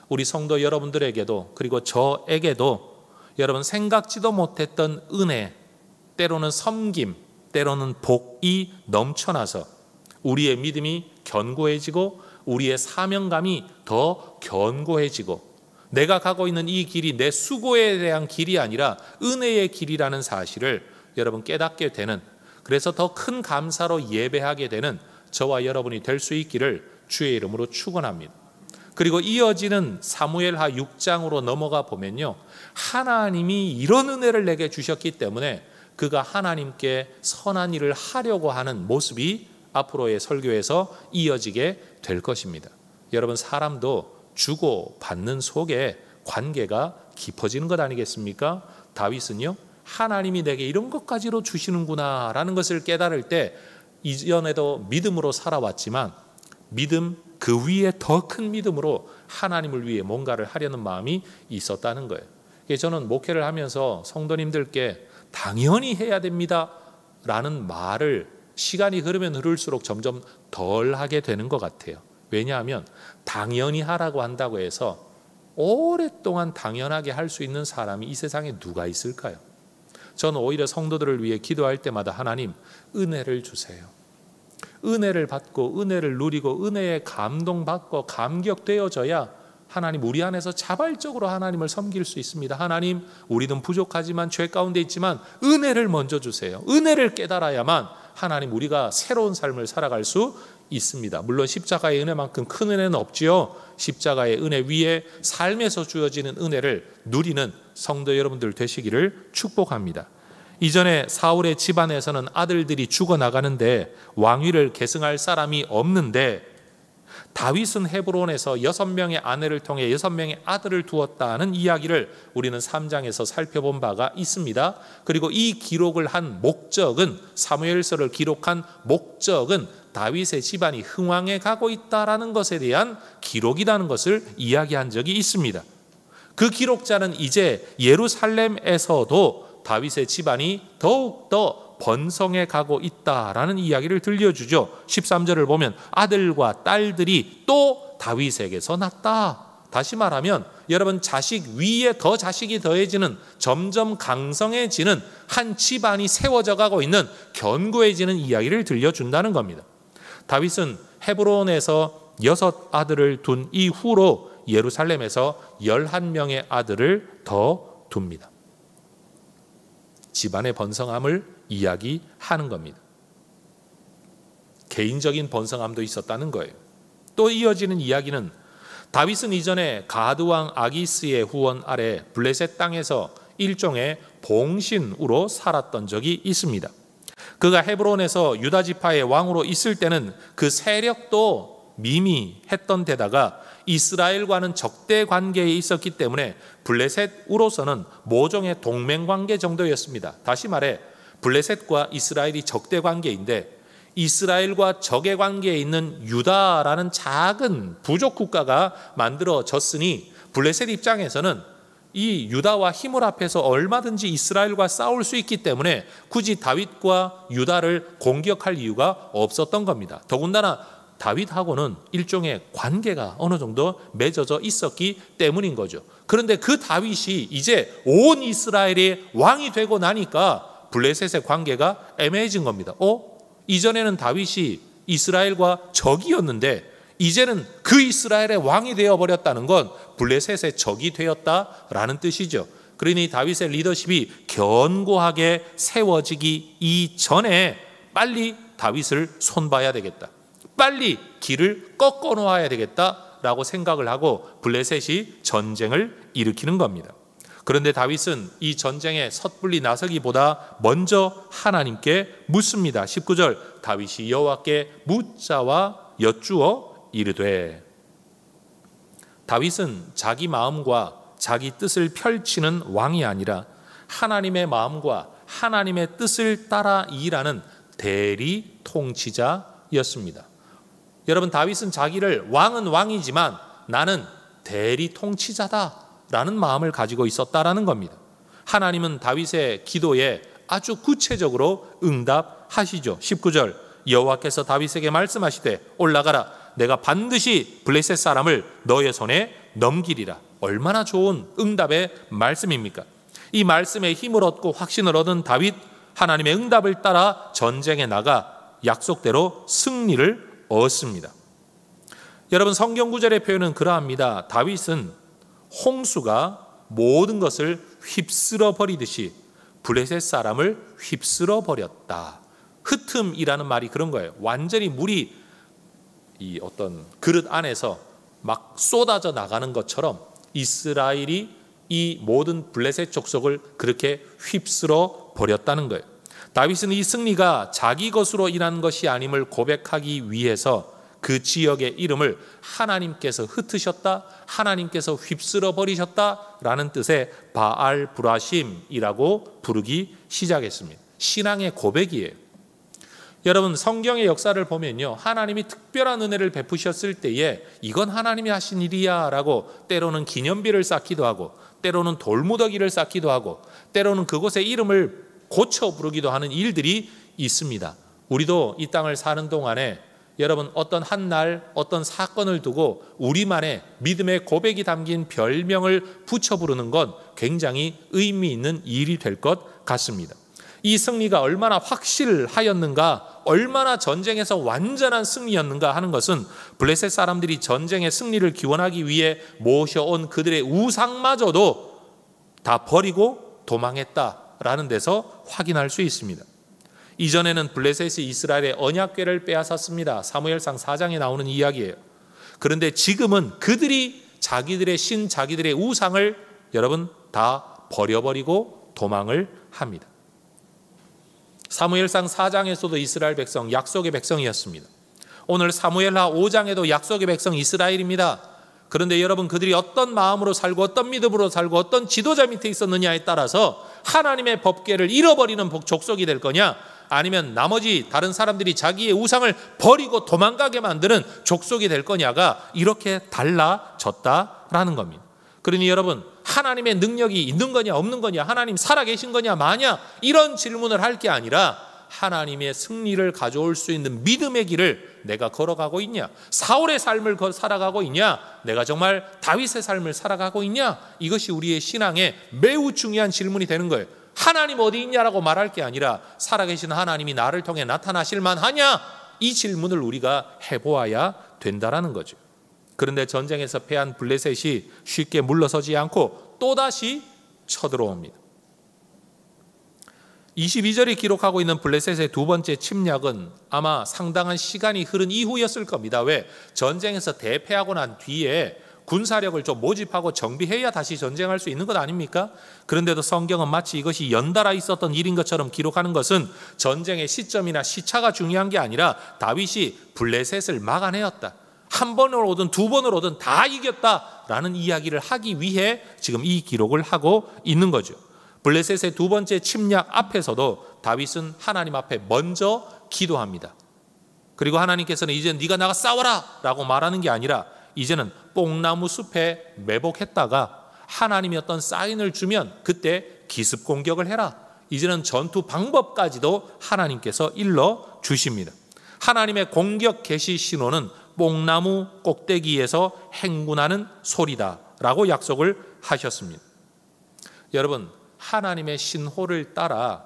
우리 성도 여러분들에게도 그리고 저에게도 여러분 생각지도 못했던 은혜, 때로는 섬김, 때로는 복이 넘쳐나서 우리의 믿음이 견고해지고 우리의 사명감이 더 견고해지고 내가 가고 있는 이 길이 내 수고에 대한 길이 아니라 은혜의 길이라는 사실을 여러분 깨닫게 되는, 그래서 더 큰 감사로 예배하게 되는 저와 여러분이 될 수 있기를 주의 이름으로 축원합니다. 그리고 이어지는 사무엘하 6장으로 넘어가 보면요, 하나님이 이런 은혜를 내게 주셨기 때문에 그가 하나님께 선한 일을 하려고 하는 모습이 앞으로의 설교에서 이어지게 될 것입니다. 여러분, 사람도 주고 받는 속에 관계가 깊어지는 것 아니겠습니까? 다윗은요, 하나님이 내게 이런 것까지로 주시는구나 라는 것을 깨달을 때 이전에도 믿음으로 살아왔지만 믿음 그 위에 더 큰 믿음으로 하나님을 위해 뭔가를 하려는 마음이 있었다는 거예요. 저는 목회를 하면서 성도님들께 당연히 해야 됩니다 라는 말을 시간이 흐르면 흐를수록 점점 덜 하게 되는 것 같아요. 왜냐하면 당연히 하라고 한다고 해서 오랫동안 당연하게 할 수 있는 사람이 이 세상에 누가 있을까요? 저는 오히려 성도들을 위해 기도할 때마다 하나님 은혜를 주세요. 은혜를 받고 은혜를 누리고 은혜에 감동받고 감격되어져야 하나님 우리 안에서 자발적으로 하나님을 섬길 수 있습니다. 하나님, 우리는 부족하지만 죄 가운데 있지만 은혜를 먼저 주세요. 은혜를 깨달아야만 하나님 우리가 새로운 삶을 살아갈 수 있습니다. 물론 십자가의 은혜만큼 큰 은혜는 없지요. 십자가의 은혜 위에 삶에서 주어지는 은혜를 누리는 성도 여러분들 되시기를 축복합니다. 이전에 사울의 집안에서는 아들들이 죽어나가는데 왕위를 계승할 사람이 없는데 다윗은 헤브론에서 6명의 아내를 통해 6명의 아들을 두었다는 이야기를 우리는 3장에서 살펴본 바가 있습니다. 그리고 이 기록을 한 목적은, 사무엘서를 기록한 목적은 다윗의 집안이 흥왕해 가고 있다라는 것에 대한 기록이라는 것을 이야기한 적이 있습니다. 그 기록자는 이제 예루살렘에서도 다윗의 집안이 더욱더 번성해 가고 있다라는 이야기를 들려주죠. 13절을 보면 아들과 딸들이 또 다윗에게서 났다. 다시 말하면 여러분, 자식 위에 더 자식이 더해지는, 점점 강성해지는 한 집안이 세워져 가고 있는, 견고해지는 이야기를 들려준다는 겁니다. 다윗은 헤브론에서 6 아들을 둔 이후로 예루살렘에서 11명의 아들을 더 둡니다. 집안의 번성함을 이야기하는 겁니다. 개인적인 번성함도 있었다는 거예요. 또 이어지는 이야기는 다윗은 이전에 가드왕 아기스의 후원 아래 블레셋 땅에서 일종의 봉신으로 살았던 적이 있습니다. 그가 헤브론에서 유다 지파의 왕으로 있을 때는 그 세력도 미미했던 데다가 이스라엘과는 적대 관계에 있었기 때문에 블레셋으로서는 모종의 동맹관계 정도였습니다. 다시 말해 블레셋과 이스라엘이 적대 관계인데 이스라엘과 적의 관계에 있는 유다라는 작은 부족 국가가 만들어졌으니 블레셋 입장에서는 이 유다와 힘을 합해서 얼마든지 이스라엘과 싸울 수 있기 때문에 굳이 다윗과 유다를 공격할 이유가 없었던 겁니다. 더군다나 다윗하고는 일종의 관계가 어느 정도 맺어져 있었기 때문인 거죠. 그런데 그 다윗이 이제 온 이스라엘의 왕이 되고 나니까 블레셋의 관계가 애매해진 겁니다. 이전에는 다윗이 이스라엘과 적이었는데 이제는 그 이스라엘의 왕이 되어버렸다는 건 블레셋의 적이 되었다라는 뜻이죠. 그러니 다윗의 리더십이 견고하게 세워지기 이전에 빨리 다윗을 손봐야 되겠다, 빨리 길을 꺾어 놓아야 되겠다라고 생각을 하고 블레셋이 전쟁을 일으키는 겁니다. 그런데 다윗은 이 전쟁에 섣불리 나서기보다 먼저 하나님께 묻습니다. 19절, 다윗이 여호와께 묻자와 여쭈어 이르되. 다윗은 자기 마음과 자기 뜻을 펼치는 왕이 아니라 하나님의 마음과 하나님의 뜻을 따라 일하는 대리 통치자였습니다. 여러분, 다윗은 자기를 왕은 왕이지만 나는 대리 통치자다라는 마음을 가지고 있었다라는 겁니다. 하나님은 다윗의 기도에 아주 구체적으로 응답하시죠. 19절, 여호와께서 다윗에게 말씀하시되 올라가라, 내가 반드시 블레셋 사람을 너의 손에 넘기리라. 얼마나 좋은 응답의 말씀입니까? 이 말씀에 힘을 얻고 확신을 얻은 다윗, 하나님의 응답을 따라 전쟁에 나가 약속대로 승리를 얻습니다. 여러분, 성경 구절의 표현은 그러합니다. 다윗은 홍수가 모든 것을 휩쓸어 버리듯이 블레셋 사람을 휩쓸어 버렸다. 흩음이라는 말이 그런 거예요. 완전히 물이 이 어떤 그릇 안에서 막 쏟아져 나가는 것처럼 이스라엘이 이 모든 블레셋 족속을 그렇게 휩쓸어 버렸다는 거예요. 다윗은 이 승리가 자기 것으로 인한 것이 아님을 고백하기 위해서 그 지역의 이름을 하나님께서 흩으셨다, 하나님께서 휩쓸어 버리셨다라는 뜻의 바알 브라심이라고 부르기 시작했습니다. 신앙의 고백이에요. 여러분, 성경의 역사를 보면요, 하나님이 특별한 은혜를 베푸셨을 때에 이건 하나님이 하신 일이야 라고 때로는 기념비를 쌓기도 하고, 때로는 돌무더기를 쌓기도 하고, 때로는 그곳의 이름을 고쳐 부르기도 하는 일들이 있습니다. 우리도 이 땅을 사는 동안에 여러분, 어떤 한 날 어떤 사건을 두고 우리만의 믿음의 고백이 담긴 별명을 붙여 부르는 건 굉장히 의미 있는 일이 될 것 같습니다. 이 승리가 얼마나 확실하였는가, 얼마나 전쟁에서 완전한 승리였는가 하는 것은 블레셋 사람들이 전쟁의 승리를 기원하기 위해 모셔온 그들의 우상마저도 다 버리고 도망했다라는 데서 확인할 수 있습니다. 이전에는 블레셋이 이스라엘의 언약궤를 빼앗았습니다. 사무엘상 4장에 나오는 이야기예요. 그런데 지금은 그들이 자기들의 신, 자기들의 우상을 여러분 다 버려버리고 도망을 합니다. 사무엘상 4장에서도 이스라엘 백성, 약속의 백성이었습니다. 오늘 사무엘하 5장에도 약속의 백성 이스라엘입니다. 그런데 여러분, 그들이 어떤 마음으로 살고 어떤 믿음으로 살고 어떤 지도자 밑에 있었느냐에 따라서 하나님의 법궤를 잃어버리는 족속이 될 거냐, 아니면 나머지 다른 사람들이 자기의 우상을 버리고 도망가게 만드는 족속이 될 거냐가 이렇게 달라졌다라는 겁니다. 그러니 여러분, 하나님의 능력이 있는 거냐 없는 거냐, 하나님 살아계신 거냐 마냐, 이런 질문을 할 게 아니라 하나님의 승리를 가져올 수 있는 믿음의 길을 내가 걸어가고 있냐, 사울의 삶을 살아가고 있냐, 내가 정말 다윗의 삶을 살아가고 있냐, 이것이 우리의 신앙에 매우 중요한 질문이 되는 거예요. 하나님 어디 있냐라고 말할 게 아니라 살아계신 하나님이 나를 통해 나타나실 만하냐, 이 질문을 우리가 해보아야 된다라는 거죠. 그런데 전쟁에서 패한 블레셋이 쉽게 물러서지 않고 또다시 쳐들어옵니다. 22절이 기록하고 있는 블레셋의 두 번째 침략은 아마 상당한 시간이 흐른 이후였을 겁니다. 왜? 전쟁에서 대패하고 난 뒤에 군사력을 좀 모집하고 정비해야 다시 전쟁할 수 있는 것 아닙니까? 그런데도 성경은 마치 이것이 연달아 있었던 일인 것처럼 기록하는 것은 전쟁의 시점이나 시차가 중요한 게 아니라 다윗이 블레셋을 막아내었다, 한 번으로 오든 두 번으로 오든 다 이겼다라는 이야기를 하기 위해 지금 이 기록을 하고 있는 거죠. 블레셋의 두 번째 침략 앞에서도 다윗은 하나님 앞에 먼저 기도합니다. 그리고 하나님께서는 이제 네가 나가 싸워라 라고 말하는 게 아니라 이제는 뽕나무 숲에 매복했다가 하나님이 어떤 사인을 주면 그때 기습 공격을 해라. 이제는 전투 방법까지도 하나님께서 일러 주십니다. 하나님의 공격 개시 신호는 뽕나무 꼭대기에서 행군하는 소리다라고 약속을 하셨습니다. 여러분, 하나님의 신호를 따라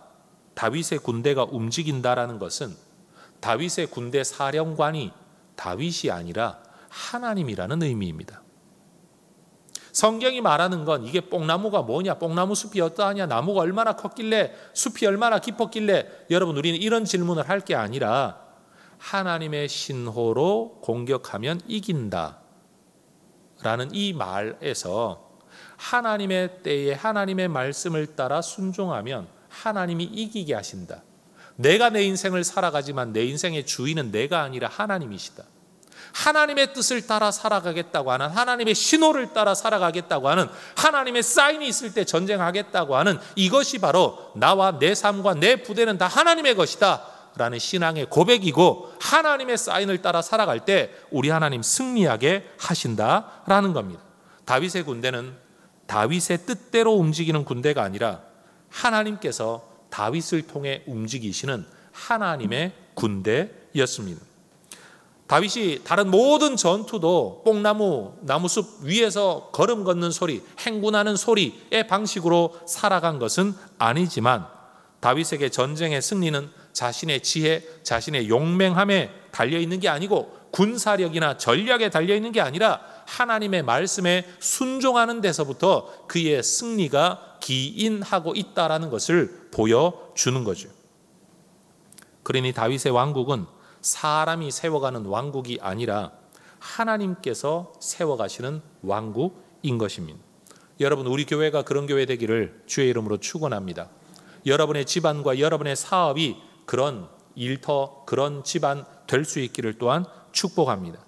다윗의 군대가 움직인다라는 것은 다윗의 군대 사령관이 다윗이 아니라 하나님이라는 의미입니다. 성경이 말하는 건 이게 뽕나무가 뭐냐, 뽕나무 숲이 어떠하냐, 나무가 얼마나 컸길래, 숲이 얼마나 깊었길래, 여러분 우리는 이런 질문을 할 게 아니라 하나님의 신호로 공격하면 이긴다 라는 이 말에서 하나님의 때에 하나님의 말씀을 따라 순종하면 하나님이 이기게 하신다. 내가 내 인생을 살아가지만 내 인생의 주인은 내가 아니라 하나님이시다. 하나님의 뜻을 따라 살아가겠다고 하는, 하나님의 신호를 따라 살아가겠다고 하는, 하나님의 사인이 있을 때 전쟁하겠다고 하는, 이것이 바로 나와 내 삶과 내 부대는 다 하나님의 것이다 라는 신앙의 고백이고, 하나님의 사인을 따라 살아갈 때 우리 하나님 승리하게 하신다라는 겁니다. 다윗의 군대는 다윗의 뜻대로 움직이는 군대가 아니라 하나님께서 다윗을 통해 움직이시는 하나님의 군대였습니다. 다윗이 다른 모든 전투도 뽕나무, 나무숲 위에서 걸음 걷는 소리, 행군하는 소리의 방식으로 살아간 것은 아니지만, 다윗에게 전쟁의 승리는 자신의 지혜, 자신의 용맹함에 달려있는 게 아니고 군사력이나 전략에 달려있는 게 아니라 하나님의 말씀에 순종하는 데서부터 그의 승리가 기인하고 있다는 것을 보여주는 거죠. 그러니 다윗의 왕국은 사람이 세워가는 왕국이 아니라 하나님께서 세워가시는 왕국인 것입니다. 여러분, 우리 교회가 그런 교회 되기를 주의 이름으로 축원합니다. 여러분의 집안과 여러분의 사업이 그런 일터, 그런 집안 될 수 있기를 또한 축복합니다.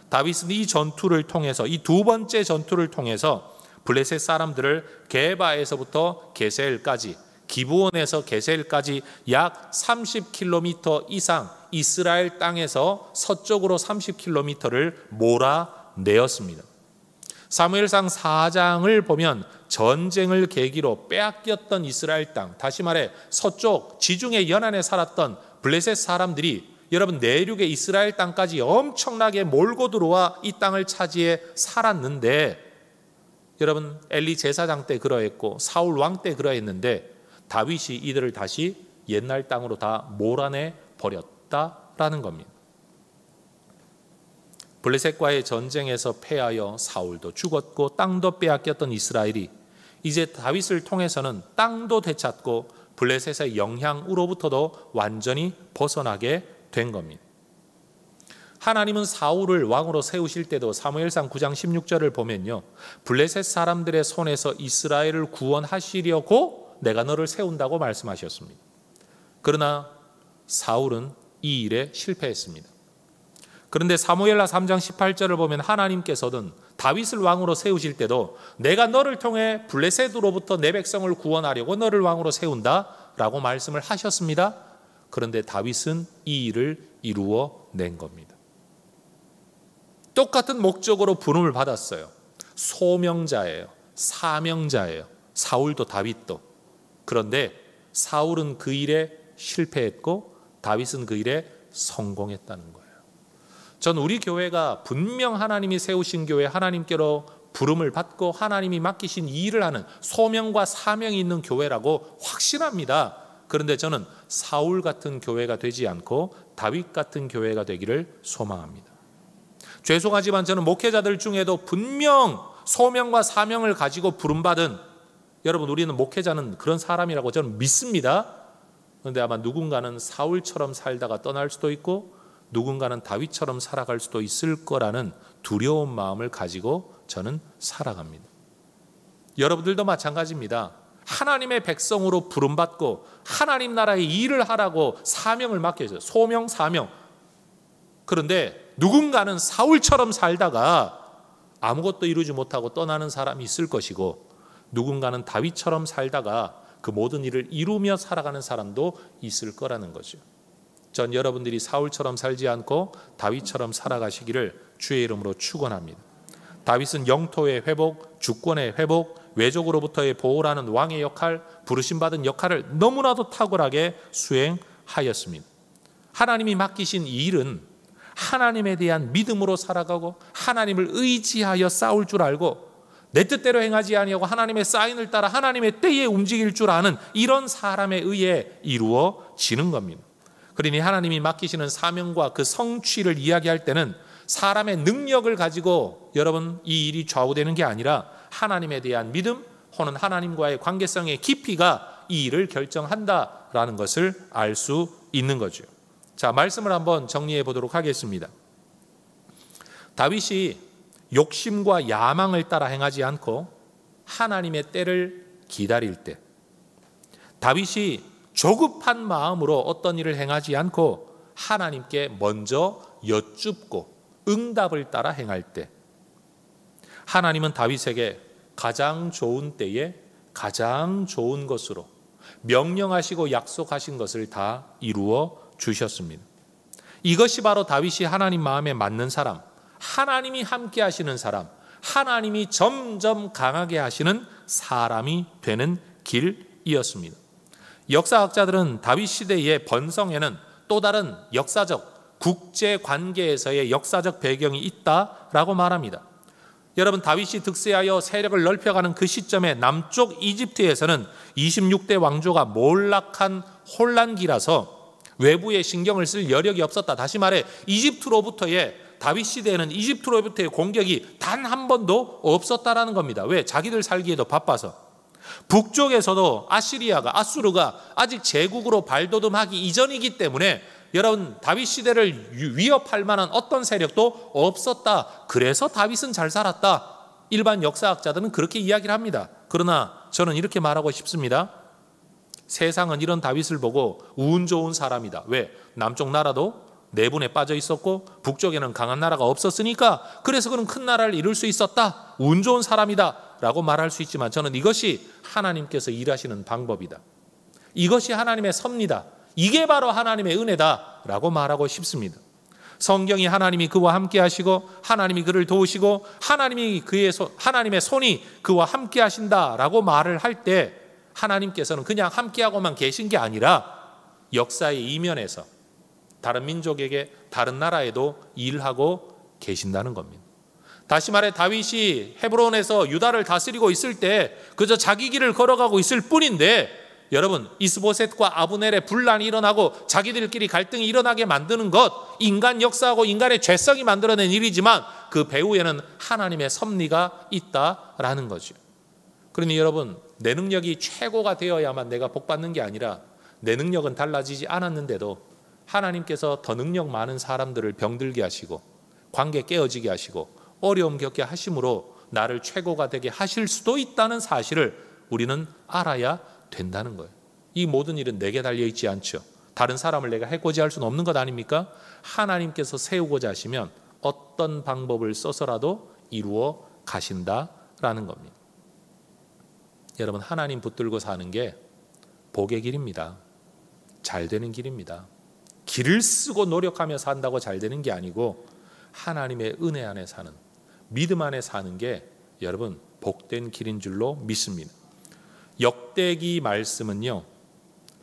다윗은 이 전투를 통해서, 이 두 번째 전투를 통해서 블레셋 사람들을 게바에서부터 게셀까지, 기브온에서 게셀까지 약 30km 이상 이스라엘 땅에서 서쪽으로 30km를 몰아내었습니다. 사무엘상 4장을 보면 전쟁을 계기로 빼앗겼던 이스라엘 땅, 다시 말해 서쪽 지중해 연안에 살았던 블레셋 사람들이 여러분 내륙의 이스라엘 땅까지 엄청나게 몰고 들어와 이 땅을 차지해 살았는데, 여러분 엘리 제사장 때 그러했고 사울 왕 때 그러했는데 다윗이 이들을 다시 옛날 땅으로 다 몰아내 버렸다라는 겁니다. 블레셋과의 전쟁에서 패하여 사울도 죽었고 땅도 빼앗겼던 이스라엘이 이제 다윗을 통해서는 땅도 되찾고 블레셋의 영향으로부터도 완전히 벗어나게 된 겁니다. 하나님은 사울을 왕으로 세우실 때도 사무엘상 9장 16절을 보면요, 블레셋 사람들의 손에서 이스라엘을 구원하시려고 내가 너를 세운다고 말씀하셨습니다. 그러나 사울은 이 일에 실패했습니다. 그런데 사무엘하 3장 18절을 보면 하나님께서는 다윗을 왕으로 세우실 때도 내가 너를 통해 블레셋으로부터 내 백성을 구원하려고 너를 왕으로 세운다라고 말씀을 하셨습니다. 그런데 다윗은 이 일을 이루어 낸 겁니다. 똑같은 목적으로 부름을 받았어요. 소명자예요. 사명자예요. 사울도 다윗도. 그런데 사울은 그 일에 실패했고 다윗은 그 일에 성공했다는 거예요. 전 우리 교회가 분명 하나님이 세우신 교회, 하나님께로 부름을 받고 하나님이 맡기신 이 일을 하는 소명과 사명이 있는 교회라고 확신합니다. 그런데 저는 사울 같은 교회가 되지 않고 다윗 같은 교회가 되기를 소망합니다. 죄송하지만 저는 목회자들 중에도 분명 소명과 사명을 가지고 부름받은, 여러분 우리는 목회자는 그런 사람이라고 저는 믿습니다. 그런데 아마 누군가는 사울처럼 살다가 떠날 수도 있고 누군가는 다윗처럼 살아갈 수도 있을 거라는 두려운 마음을 가지고 저는 살아갑니다. 여러분들도 마찬가지입니다. 하나님의 백성으로 부름받고 하나님 나라의 일을 하라고 사명을 맡겨져요. 소명, 사명. 그런데 누군가는 사울처럼 살다가 아무것도 이루지 못하고 떠나는 사람이 있을 것이고, 누군가는 다윗처럼 살다가 그 모든 일을 이루며 살아가는 사람도 있을 거라는 거죠. 전 여러분들이 사울처럼 살지 않고 다윗처럼 살아가시기를 주의 이름으로 축원합니다. 다윗은 영토의 회복, 주권의 회복, 외적으로부터의 보호라는 왕의 역할, 부르심받은 역할을 너무나도 탁월하게 수행하였습니다. 하나님이 맡기신 이 일은 하나님에 대한 믿음으로 살아가고 하나님을 의지하여 싸울 줄 알고 내 뜻대로 행하지 아니하고 하나님의 사인을 따라 하나님의 때에 움직일 줄 아는 이런 사람에 의해 이루어지는 겁니다. 그러니 하나님이 맡기시는 사명과 그 성취를 이야기할 때는 사람의 능력을 가지고 여러분 이 일이 좌우되는 게 아니라 하나님에 대한 믿음 혹은 하나님과의 관계성의 깊이가 이 일을 결정한다라는 것을 알 수 있는 거죠. 자, 말씀을 한번 정리해 보도록 하겠습니다. 다윗이 욕심과 야망을 따라 행하지 않고 하나님의 때를 기다릴 때, 다윗이 조급한 마음으로 어떤 일을 행하지 않고 하나님께 먼저 여쭙고 응답을 따라 행할 때, 하나님은 다윗에게 가장 좋은 때에 가장 좋은 것으로 명령하시고 약속하신 것을 다 이루어 주셨습니다. 이것이 바로 다윗이 하나님 마음에 맞는 사람, 하나님이 함께 하시는 사람, 하나님이 점점 강하게 하시는 사람이 되는 길이었습니다. 역사학자들은 다윗 시대의 번성에는 또 다른 역사적 국제관계에서의 역사적 배경이 있다라고 말합니다. 여러분, 다윗이 득세하여 세력을 넓혀가는 그 시점에 남쪽 이집트에서는 26대 왕조가 몰락한 혼란기라서 외부에 신경을 쓸 여력이 없었다. 다시 말해 이집트로부터의 다윗 시대에는 이집트로부터의 공격이 단 한 번도 없었다라는 겁니다. 왜? 자기들 살기에도 바빠서. 북쪽에서도 아수르가 아직 제국으로 발돋움하기 이전이기 때문에 여러분 다윗 시대를 위협할 만한 어떤 세력도 없었다. 그래서 다윗은 잘 살았다. 일반 역사학자들은 그렇게 이야기를 합니다. 그러나 저는 이렇게 말하고 싶습니다. 세상은 이런 다윗을 보고 운 좋은 사람이다. 왜? 남쪽 나라도 내분에 빠져 있었고 북쪽에는 강한 나라가 없었으니까 그래서 그는 큰 나라를 이룰 수 있었다. 운 좋은 사람이다 라고 말할 수 있지만 저는 이것이 하나님께서 일하시는 방법이다. 이것이 하나님의 섭니다. 이게 바로 하나님의 은혜다 라고 말하고 싶습니다. 성경이 하나님이 그와 함께 하시고 하나님이 그를 도우시고 하나님의 손이 그와 함께 하신다 라고 말을 할 때 하나님께서는 그냥 함께하고만 계신 게 아니라 역사의 이면에서 다른 민족에게 다른 나라에도 일하고 계신다는 겁니다. 다시 말해 다윗이 헤브론에서 유다를 다스리고 있을 때 그저 자기 길을 걸어가고 있을 뿐인데 여러분 이스보셋과 아브넬의 분란이 일어나고 자기들끼리 갈등이 일어나게 만드는 것, 인간 역사하고 인간의 죄성이 만들어낸 일이지만 그 배후에는 하나님의 섭리가 있다라는 거죠. 그러니 여러분 내 능력이 최고가 되어야만 내가 복받는 게 아니라 내 능력은 달라지지 않았는데도 하나님께서 더 능력 많은 사람들을 병들게 하시고 관계 깨어지게 하시고 어려움 겪게 하심으로 나를 최고가 되게 하실 수도 있다는 사실을 우리는 알아야 된다는 거예요. 이 모든 일은 내게 달려있지 않죠. 다른 사람을 내가 해코지 할 수는 없는 것 아닙니까? 하나님께서 세우고자 하시면 어떤 방법을 써서라도 이루어 가신다라는 겁니다. 여러분 하나님 붙들고 사는 게 복의 길입니다. 잘 되는 길입니다. 길을 쓰고 노력하며 산다고 잘 되는 게 아니고 하나님의 은혜 안에 사는, 믿음 안에 사는 게 여러분 복된 길인 줄로 믿습니다. 역대기 말씀은요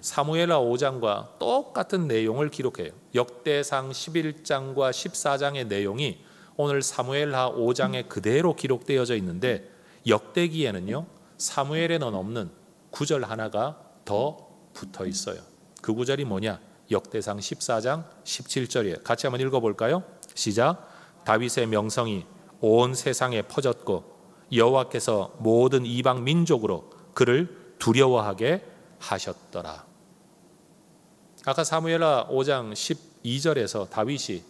사무엘하 5장과 똑같은 내용을 기록해요. 역대상 11장과 14장의 내용이 오늘 사무엘하 5장에 그대로 기록되어져 있는데 역대기에는요 사무엘에는 없는 구절 하나가 더 붙어 있어요. 그 구절이 뭐냐? 역대상 14장 17절이에요. 같이 한번 읽어볼까요? 시작. 다윗의 명성이 온 세상에 퍼졌고 여호와께서 모든 이방 민족으로 그를 두려워하게 하셨더라. 아까 사무엘하 5장 12절에서 다윗이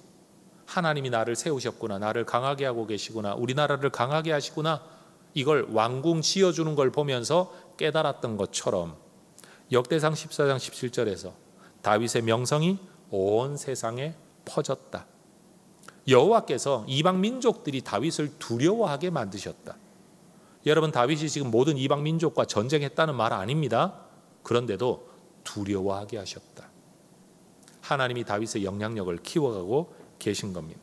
하나님이 나를 세우셨구나, 나를 강하게 하고 계시구나, 우리나라를 강하게 하시구나, 이걸 왕궁 지어주는 걸 보면서 깨달았던 것처럼 역대상 14장 17절에서 다윗의 명성이 온 세상에 퍼졌다. 여호와께서 이방 민족들이 다윗을 두려워하게 만드셨다. 여러분 다윗이 지금 모든 이방 민족과 전쟁했다는 말 아닙니다. 그런데도 두려워하게 하셨다. 하나님이 다윗의 영향력을 키워가고 계신 겁니다.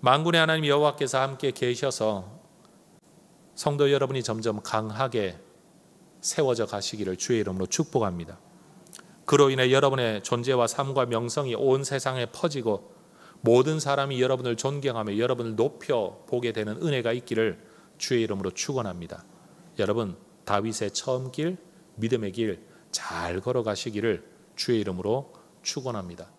만군의 하나님 여호와께서 함께 계셔서 성도 여러분이 점점 강하게 세워져 가시기를 주의 이름으로 축복합니다. 그로 인해 여러분의 존재와 삶과 명성이 온 세상에 퍼지고 모든 사람이 여러분을 존경하며 여러분을 높여 보게 되는 은혜가 있기를 주의 이름으로 축원합니다. 여러분, 다윗의 처음 길, 믿음의 길 잘 걸어가시기를 주의 이름으로 축원합니다.